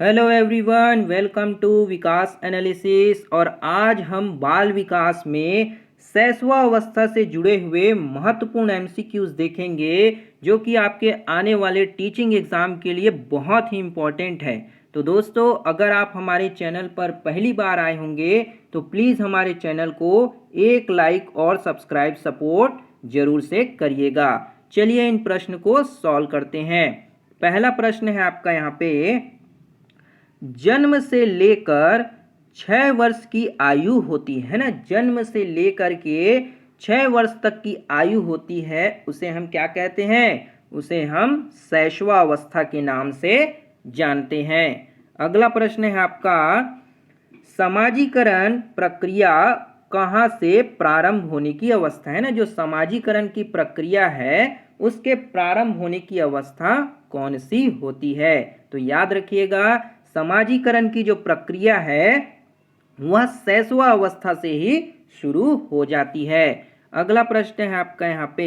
Hello everyone, welcome to Vikas analysis. और आज हम बाल विकास में शैशवा अवस्था से जुड़े हुए महत्वपूर्ण एमसीक्यूज देखेंगे जो कि आपके आने वाले टीचिंग एग्जाम के लिए बहुत ही इम्पोर्टेंट है। तो दोस्तों, अगर आप हमारे चैनल पर पहली बार आए होंगे तो प्लीज़ हमारे चैनल को एक लाइक और सब्सक्राइब सपोर्ट जरूर से करिएगा। चलिए इन प्रश्न को सॉल्व करते हैं। पहला प्रश्न है आपका यहाँ पे, जन्म से लेकर 6 वर्ष की आयु होती है ना, जन्म से लेकर के 6 वर्ष तक की आयु होती है, उसे हम क्या कहते हैं? उसे हम शैशवा अवस्था के नाम से जानते हैं। अगला प्रश्न है आपका, समाजीकरण प्रक्रिया कहाँ से प्रारंभ होने की अवस्था है ना, जो समाजीकरण की प्रक्रिया है उसके प्रारंभ होने की अवस्था कौन सी होती है? तो याद रखिएगा, समाजीकरण की जो प्रक्रिया है वह शैशवा अवस्था से ही शुरू हो जाती है। अगला प्रश्न है आपका यहाँ पे,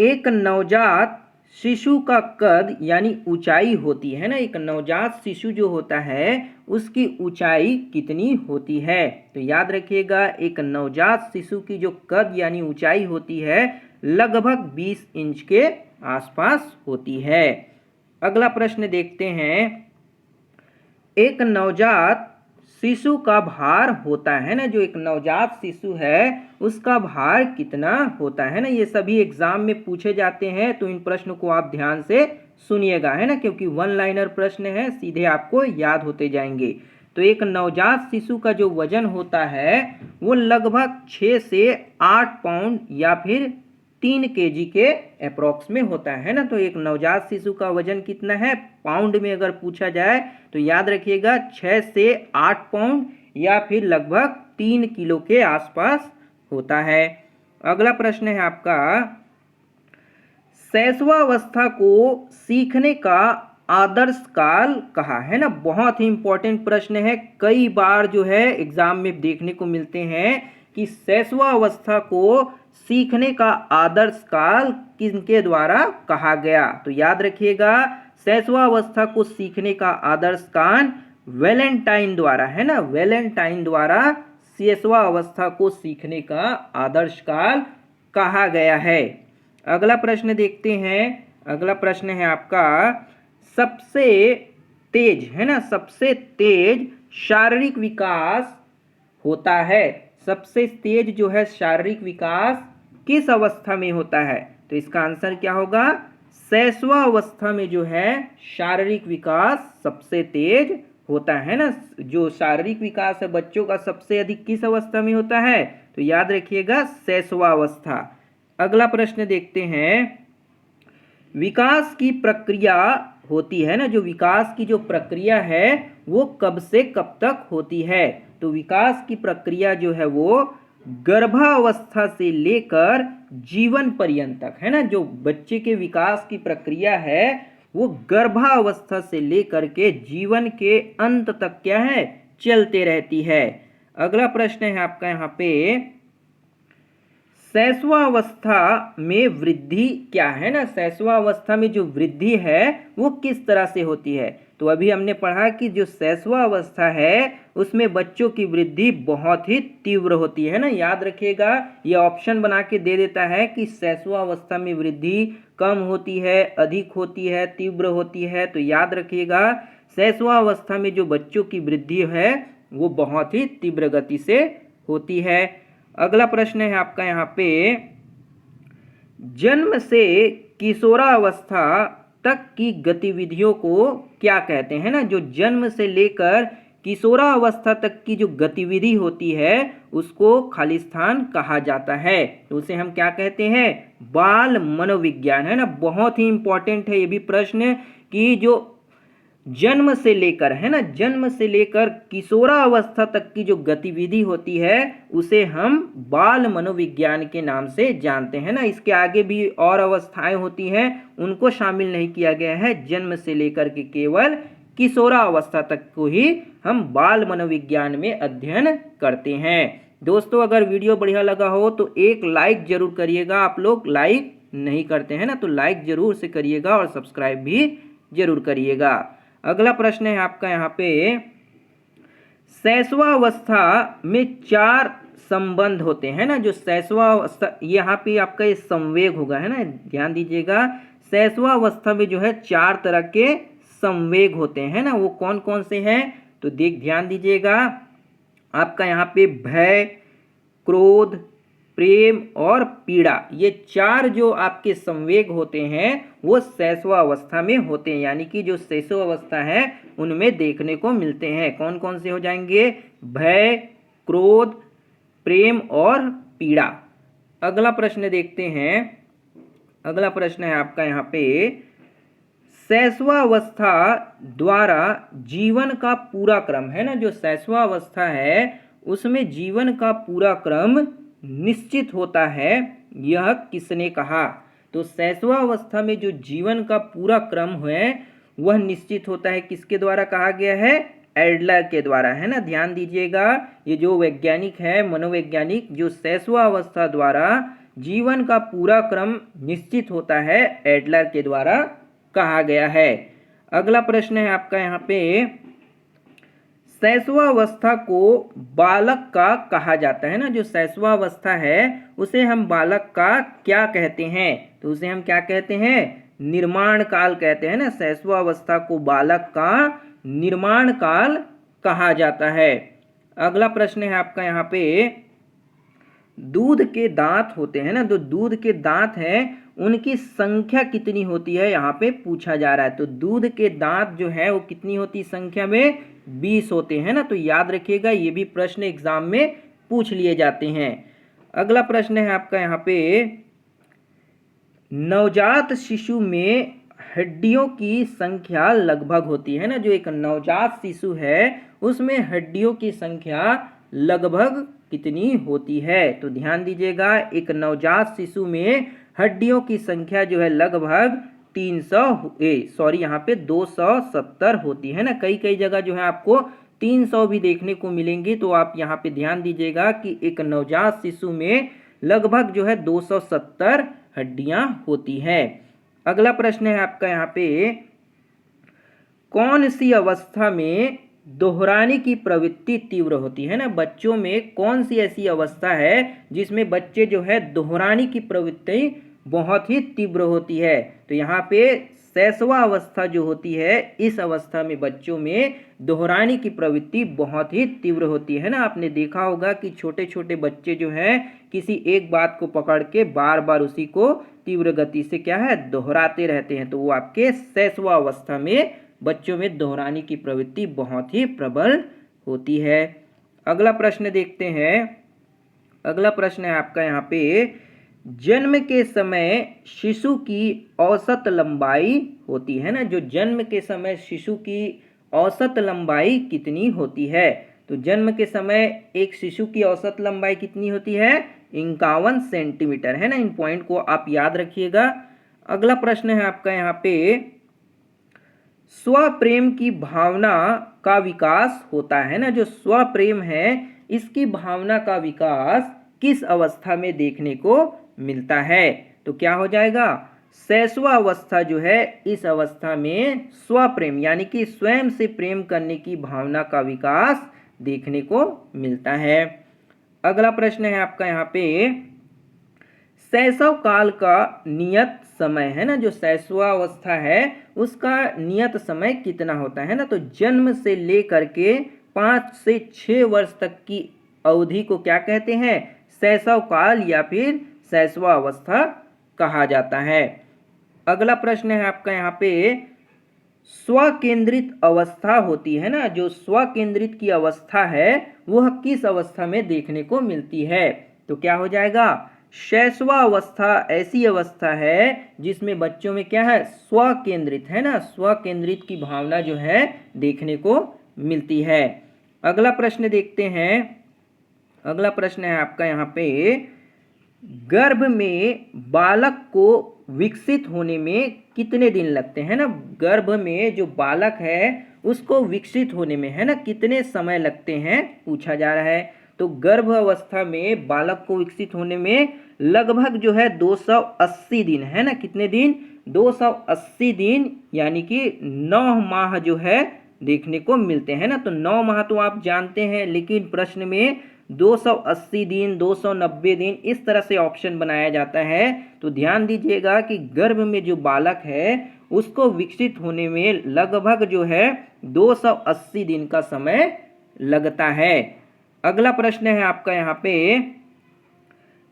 एक नवजात शिशु का कद यानी ऊंचाई होती है ना, एक नवजात शिशु जो होता है उसकी ऊंचाई कितनी होती है? तो याद रखिएगा, एक नवजात शिशु की जो कद यानी ऊंचाई होती है लगभग 20 इंच के आसपास होती है। अगला प्रश्न देखते हैं, एक नवजात शिशु का भार होता है ना, जो एक नवजात शिशु है उसका भार कितना होता है ना, ये सभी एग्जाम में पूछे जाते हैं, तो इन प्रश्नों को आप ध्यान से सुनिएगा, है ना, क्योंकि वन लाइनर प्रश्न है, सीधे आपको याद होते जाएंगे। तो एक नवजात शिशु का जो वजन होता है वो लगभग 6 से 8 पाउंड या फिर 3 केजी के अप्रॉक्स में होता है ना। तो एक नवजात शिशु का वजन कितना है पाउंड में अगर पूछा जाए तो याद रखिएगा 6 से 8 पाउंड या फिर लगभग 3 किलो के आसपास होता है। अगला प्रश्न है आपका, शैशवा अवस्था को सीखने का आदर्श काल कहा है ना, बहुत ही इंपॉर्टेंट प्रश्न है, कई बार जो है एग्जाम में देखने को मिलते हैं कि शैशवा अवस्था को सीखने का आदर्श काल किनके द्वारा कहा गया? तो याद रखिएगा, शैशवा अवस्था को सीखने का आदर्श काल वैलेंटाइन द्वारा, है ना, वैलेंटाइन द्वारा शैशवा अवस्था को सीखने का आदर्श काल कहा गया है। अगला प्रश्न देखते हैं। अगला प्रश्न है आपका, सबसे तेज, है ना, सबसे तेज शारीरिक विकास होता है, सबसे तेज जो है शारीरिक विकास किस अवस्था में होता है? तो इसका आंसर क्या होगा? शैशवा अवस्था में जो है शारीरिक विकास सबसे तेज होता है ना। जो शारीरिक विकास है बच्चों का सबसे अधिक किस अवस्था में होता है? तो याद रखिएगा शैशवा अवस्था। अगला प्रश्न देखते हैं, विकास की प्रक्रिया होती है ना, जो विकास की जो प्रक्रिया है वो कब से कब तक होती है? तो विकास की प्रक्रिया जो है वो गर्भावस्था से लेकर जीवन पर्यंत तक, है ना, जो बच्चे के विकास की प्रक्रिया है वो गर्भावस्था से लेकर के जीवन के अंत तक क्या है, चलते रहती है। अगला प्रश्न है आपका यहाँ पे, शैशवा अवस्था में वृद्धि क्या है ना, शैशवा अवस्था में जो वृद्धि है वो किस तरह से होती है? तो अभी हमने पढ़ा कि जो शैशवा अवस्था है उसमें बच्चों की वृद्धि बहुत ही तीव्र होती है ना। याद रखिएगा, ये ऑप्शन बना के दे देता है कि शैशवा अवस्था में वृद्धि कम होती है, अधिक होती है, तीव्र होती है। तो याद रखिएगा, शैशवा अवस्था में जो बच्चों की वृद्धि है वो बहुत ही तीव्र गति से होती है। अगला प्रश्न है आपका यहाँ पे, जन्म से किशोरावस्था तक की गतिविधियों को क्या कहते हैं ना, जो जन्म से लेकर किशोरावस्था तक की जो गतिविधि होती है उसको खालिस्तान कहा जाता है। तो उसे हम क्या कहते हैं? बाल मनोविज्ञान, है ना। बहुत ही इंपॉर्टेंट है ये भी प्रश्न कि जो जन्म से लेकर, है ना, जन्म से लेकर किशोरावस्था तक की जो गतिविधि होती है उसे हम बाल मनोविज्ञान के नाम से जानते हैं ना। इसके आगे भी और अवस्थाएं होती हैं, उनको शामिल नहीं किया गया है, जन्म से लेकर के केवल किशोरावस्था तक को ही हम बाल मनोविज्ञान में अध्ययन करते हैं। दोस्तों, अगर वीडियो बढ़िया लगा हो तो एक लाइक जरूर करिएगा, आप लोग लाइक नहीं करते हैं ना, तो लाइक जरूर से करिएगा और सब्सक्राइब भी जरूर करिएगा। अगला प्रश्न है आपका यहाँ पे, शैशवावस्था में 4 संबंध होते हैं ना। जो शैशवावस्था, यहाँ पे आपका ये संवेग होगा, है ना, ध्यान दीजिएगा। शैशवावस्था में जो है 4 तरह के संवेग होते हैं ना, वो कौन कौन से हैं तो ध्यान दीजिएगा। आपका यहाँ पे भय, क्रोध, प्रेम और पीड़ा, ये 4 जो आपके संवेग होते हैं वो शैशवावस्था में होते हैं, यानी कि जो शैशवावस्था है उनमें देखने को मिलते हैं। कौन कौन से हो जाएंगे? भय, क्रोध, प्रेम और पीड़ा। अगला प्रश्न देखते हैं। अगला प्रश्न है आपका यहाँ पे, शैशवावस्था द्वारा जीवन का पूरा क्रम, है ना, जो शैशवावस्था है उसमें जीवन का पूरा क्रम निश्चित होता है, यह किसने कहा? तो शैशवावस्था में जो जीवन का पूरा क्रम है वह निश्चित होता है, किसके द्वारा कहा गया है? एडलर के द्वारा, है ना। ध्यान दीजिएगा, ये जो वैज्ञानिक है, मनोवैज्ञानिक, जो शैशवावस्था द्वारा जीवन का पूरा क्रम निश्चित होता है, एडलर के द्वारा कहा गया है। अगला प्रश्न है आपका यहाँ पे, शैशवावस्था को बालक का कहा जाता है ना। जो शैशवावस्था है उसे हम बालक का क्या कहते हैं? तो उसे हम क्या कहते हैं? निर्माण काल कहते हैं ना। शैशवावस्था को बालक का निर्माण काल कहा जाता है। अगला प्रश्न है आपका यहाँ पे, दूध के दांत होते हैं ना, जो दूध के दांत हैं उनकी संख्या कितनी होती है, यहाँ पे पूछा जा रहा है। तो दूध के दांत जो है वो कितनी होती संख्या में? 20 होते हैं ना। तो याद रखिएगा, ये भी प्रश्न एग्जाम में पूछ लिए जाते हैं। अगला प्रश्न है आपका यहाँ पे, नवजात शिशु में हड्डियों की संख्या लगभग होती है ना। जो एक नवजात शिशु है उसमें हड्डियों की संख्या लगभग कितनी होती है? तो ध्यान दीजिएगा, एक नवजात शिशु में हड्डियों की संख्या जो है लगभग 270 होती है ना। कई कई जगह जो है आपको 300 भी देखने को मिलेंगी। तो आप यहाँ पे ध्यान दीजिएगा कि एक नवजात शिशु में लगभग जो है 270 हड्डियां होती है। अगला प्रश्न है आपका यहाँ पे, कौन सी अवस्था में दोहराने की प्रवृत्ति तीव्र होती है ना। बच्चों में कौन सी ऐसी अवस्था है जिसमें बच्चे जो है दोहराने की प्रवृत्ति बहुत ही तीव्र होती है? तो यहाँ पे शैशवावस्था जो होती है, इस अवस्था में बच्चों में दोहराने की प्रवृत्ति बहुत ही तीव्र होती है ना। आपने देखा होगा कि छोटे छोटे बच्चे जो हैं किसी एक बात को पकड़ के बार बार उसी को तीव्र गति से क्या है, दोहराते रहते हैं। तो वो आपके शैशवावस्था में बच्चों में दोहराने की प्रवृत्ति बहुत ही प्रबल होती है। अगला प्रश्न देखते हैं। अगला प्रश्न है आपका यहाँ पे, जन्म के समय शिशु की औसत लंबाई होती है ना। जो जन्म के समय शिशु की औसत लंबाई कितनी होती है? तो जन्म के समय एक शिशु की औसत लंबाई कितनी होती है? 51 सेंटीमीटर, है ना। इन पॉइंट को आप याद रखिएगा। अगला प्रश्न है आपका यहाँ पे, स्वप्रेम की भावना का विकास होता है ना। जो स्वप्रेम है इसकी भावना का विकास किस अवस्था में देखने को मिलता है? तो क्या हो जाएगा? शैशवावस्था जो है, इस अवस्था में स्वप्रेम यानी कि स्वयं से प्रेम करने की भावना का विकास देखने को मिलता है। अगला प्रश्न है आपका यहाँ पे, शैशव काल का नियत समय, है ना। जो शैशवावस्था है उसका नियत समय कितना होता है ना। तो जन्म से लेकर के 5 से 6 वर्ष तक की अवधि को क्या कहते हैं? शैशव काल या फिर शैशवावस्था कहा जाता है। अगला प्रश्न है आपका यहाँ पे, स्वकेंद्रित अवस्था होती है ना। जो स्वकेंद्रित की अवस्था है वह किस अवस्था में देखने को मिलती है? तो क्या हो जाएगा? शैशवावस्था ऐसी अवस्था है जिसमें बच्चों में क्या है, स्वकेंद्रित, है ना, स्वकेंद्रित की भावना जो है देखने को मिलती है। अगला प्रश्न देखते हैं। अगला प्रश्न है आपका यहाँ पे, गर्भ में बालक को विकसित होने में कितने दिन लगते हैं ना। गर्भ में जो बालक है उसको विकसित होने में, है ना, कितने समय लगते हैं पूछा जा रहा है। तो गर्भ अवस्था में बालक को विकसित होने में लगभग जो है 280 दिन, है ना। कितने दिन? 280 दिन यानी कि 9 माह जो है देखने को मिलते हैं ना। तो 9 माह तो आप जानते हैं, लेकिन प्रश्न में 280 दिन, 290 दिन इस तरह से ऑप्शन बनाया जाता है। तो ध्यान दीजिएगा कि गर्भ में जो बालक है उसको विकसित होने में लगभग जो है 280 दिन का समय लगता है। अगला प्रश्न है आपका यहाँ पे,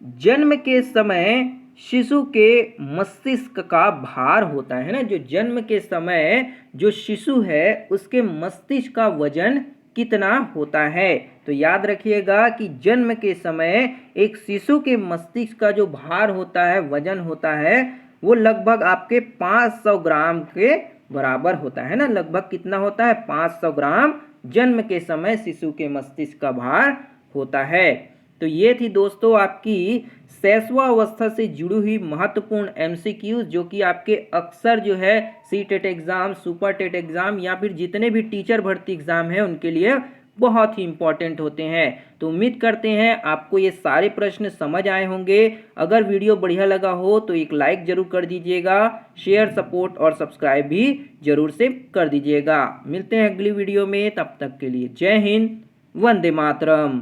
जन्म के समय शिशु के मस्तिष्क का भार होता है ना। जो जन्म के समय जो शिशु है उसके मस्तिष्क का वजन कितना होता है। तो याद रखिएगा कि जन्म के समय एक शिशु के मस्तिष्क का जो भार होता है, वजन होता है, वो लगभग आपके 500 ग्राम के बराबर होता है ना। लगभग कितना होता है? 500 ग्राम जन्म के समय शिशु के मस्तिष्क का भार होता है। तो ये थी दोस्तों आपकी शैशवावस्था से जुड़ी हुई महत्वपूर्ण एमसीक्यूज, जो कि आपके अक्सर जो है CTET exam, super TET exam या फिर जितने भी टीचर भर्ती एग्जाम है उनके लिए बहुत ही इंपॉर्टेंट होते हैं। तो उम्मीद करते हैं आपको ये सारे प्रश्न समझ आए होंगे। अगर वीडियो बढ़िया लगा हो तो एक लाइक जरूर कर दीजिएगा, शेयर, सपोर्ट और सब्सक्राइब भी जरूर से कर दीजिएगा। मिलते हैं अगली वीडियो में, तब तक के लिए जय हिंद, वंदे मातरम।